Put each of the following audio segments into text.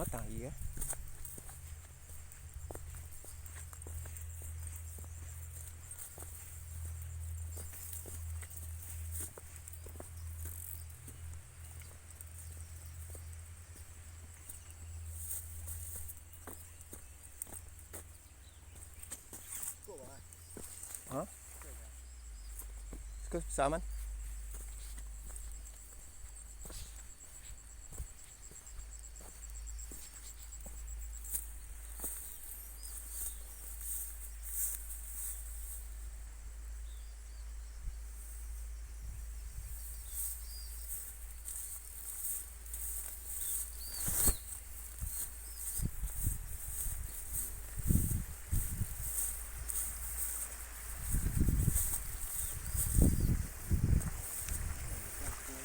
Ở tầng gì á? Hả? Sao anh?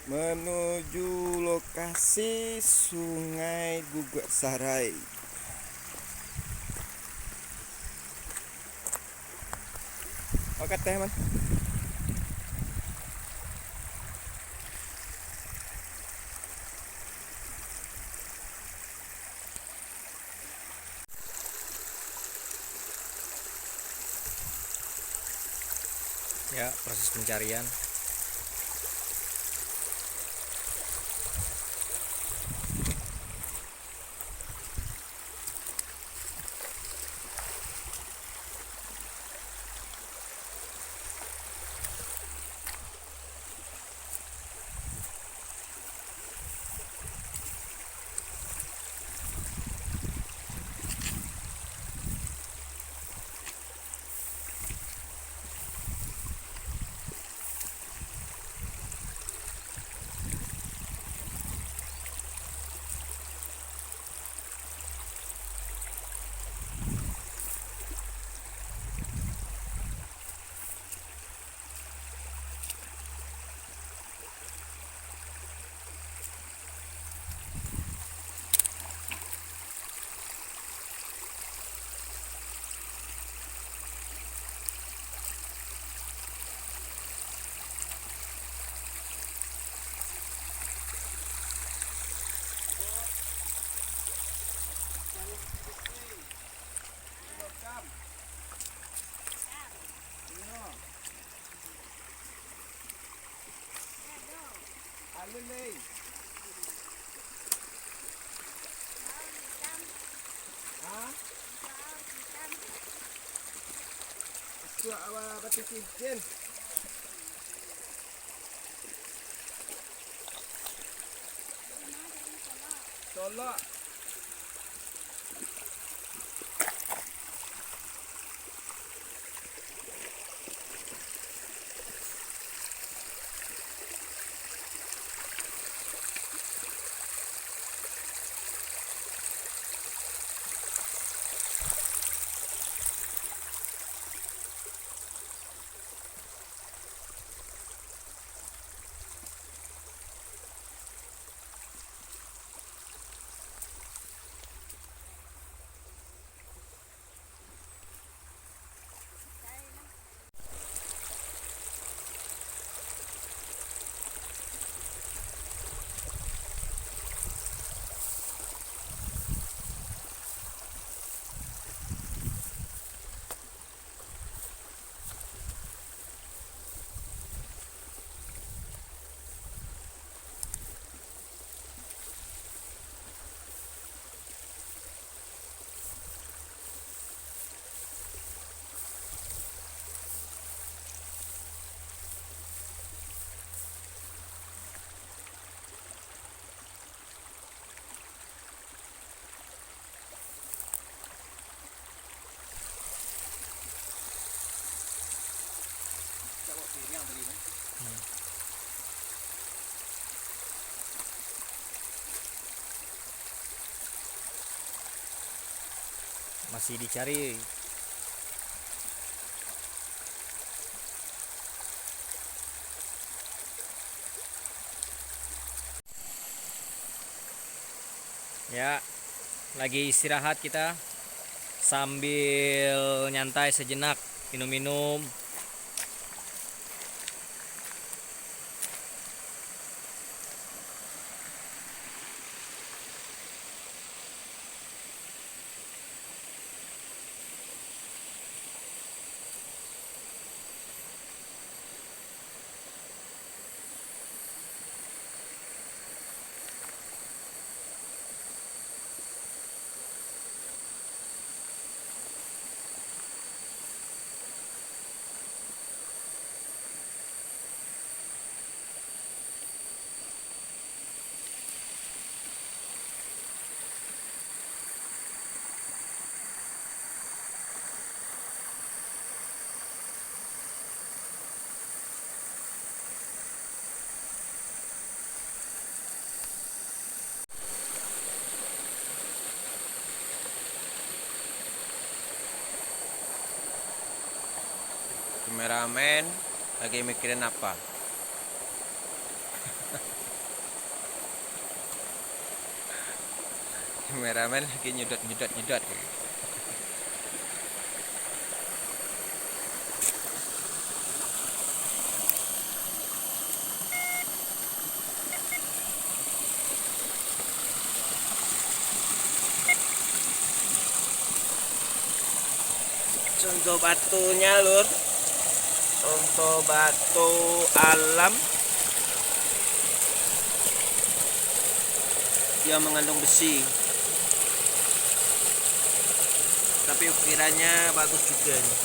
Menuju lokasi Sungai Guguk Sarai. Oke teh man. Ya, proses pencarian. Batu cincin. Tolak. Masih dicari. Ya, lagi istirahat kita sambil nyantai sejenak, minum-minum. Kameramen lagi mikirin apa? Kameramen lagi nyedot. Contoh batunya lur, contoh batu alam, dia mengandung besi, tapi ukirannya bagus juga nih,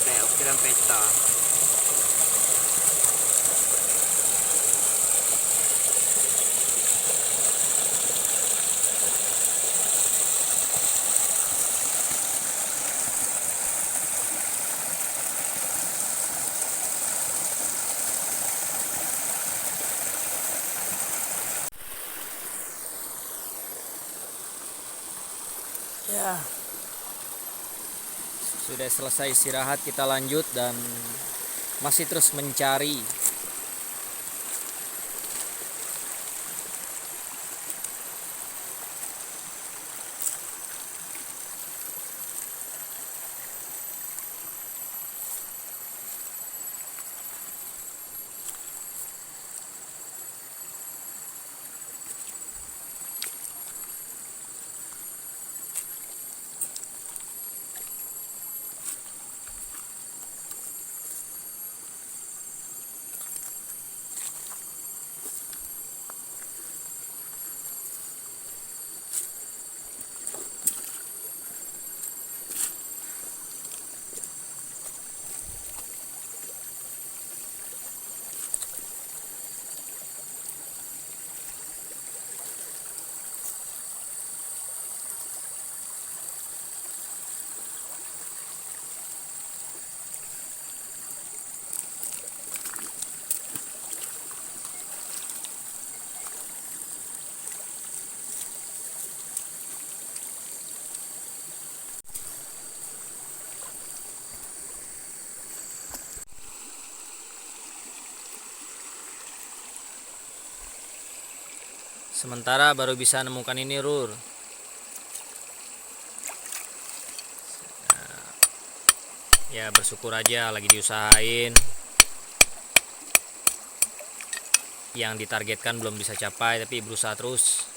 kayak ukiran peta. Ya, sudah selesai istirahat, kita lanjut dan masih terus mencari. Sementara baru bisa nemukan ini, Rur. Ya bersyukur aja lagi diusahain. Yang ditargetkan belum bisa capai tapi berusaha terus.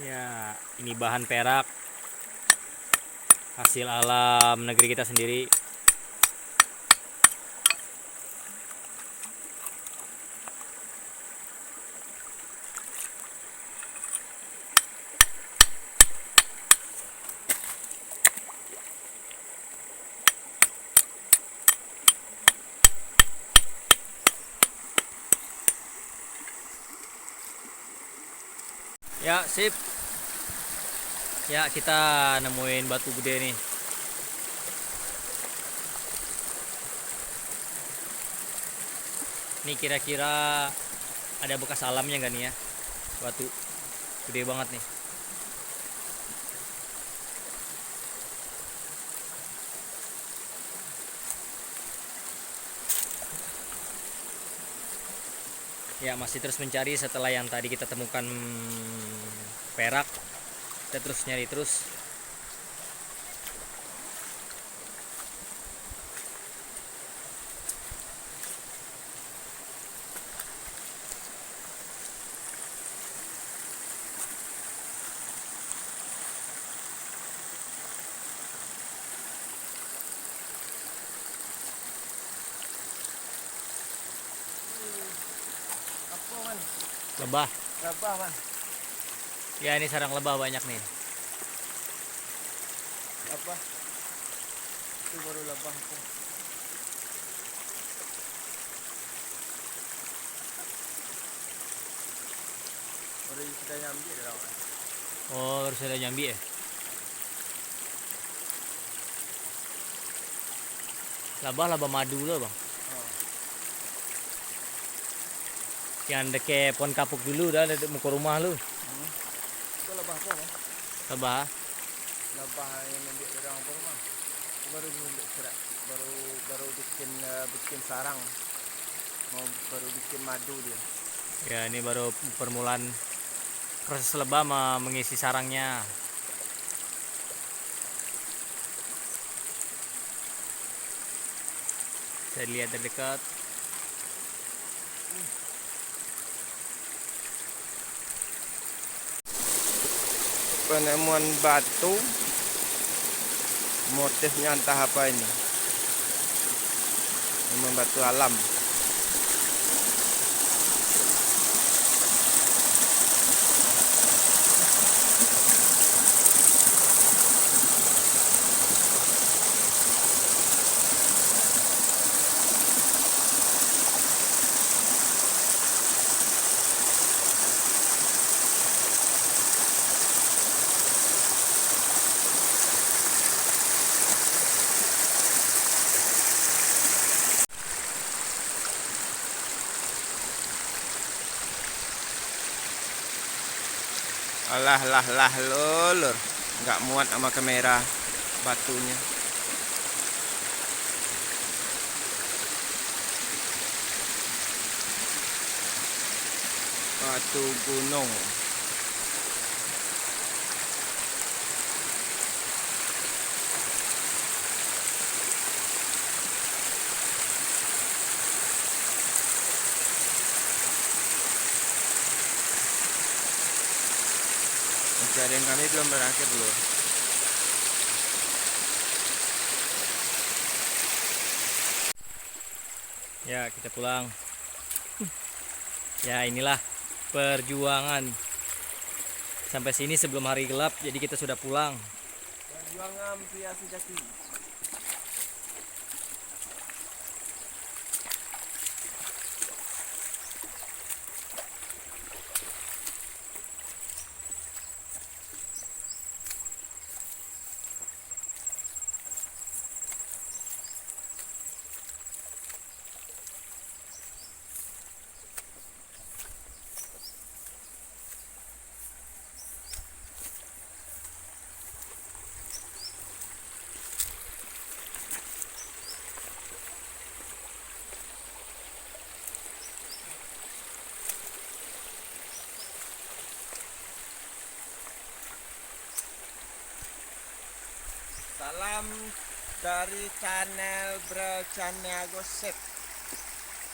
Ya, ini bahan perak hasil alam negeri kita sendiri. Ya, sip. Ya, kita nemuin batu gede nih. Ini kira-kira ada bekas alamnya nggak nih ya? Batu gede banget nih. Ya, masih terus mencari setelah yang tadi kita temukan perak. Kita terus nyari terus. Apa man? Lebah. Lebah man? Ya, ini sarang lebah banyak nih. Apa? Itu baru lebah tuh. Baru kita nyambi dah. Oh, harus ada nyambi ya? Labah madu lo bang. Oh. Yang deke pohon kapuk dulu dah ada muka rumah lu. Itu lebah apa bang? Labah. Lebah yang ambil dari orang rumah. Baru ambil serak, baru bikin sarang. Baru bikin madu dia. Ya ini baru permulaan proses lebah mengisi sarangnya. Saya lihat dari dekat. Penemuan batu, motifnya entah apa ini. Memang batu alam. Lah lur, nggak muat sama kamera batunya. Batu gunung. Pencarian kami belum berakhir lur. Ya kita pulang. Ya inilah perjuangan sampai sini sebelum hari gelap. Jadi kita sudah pulang. Perjuangan pria sejati. Salam dari channel Bro Channel Gosip.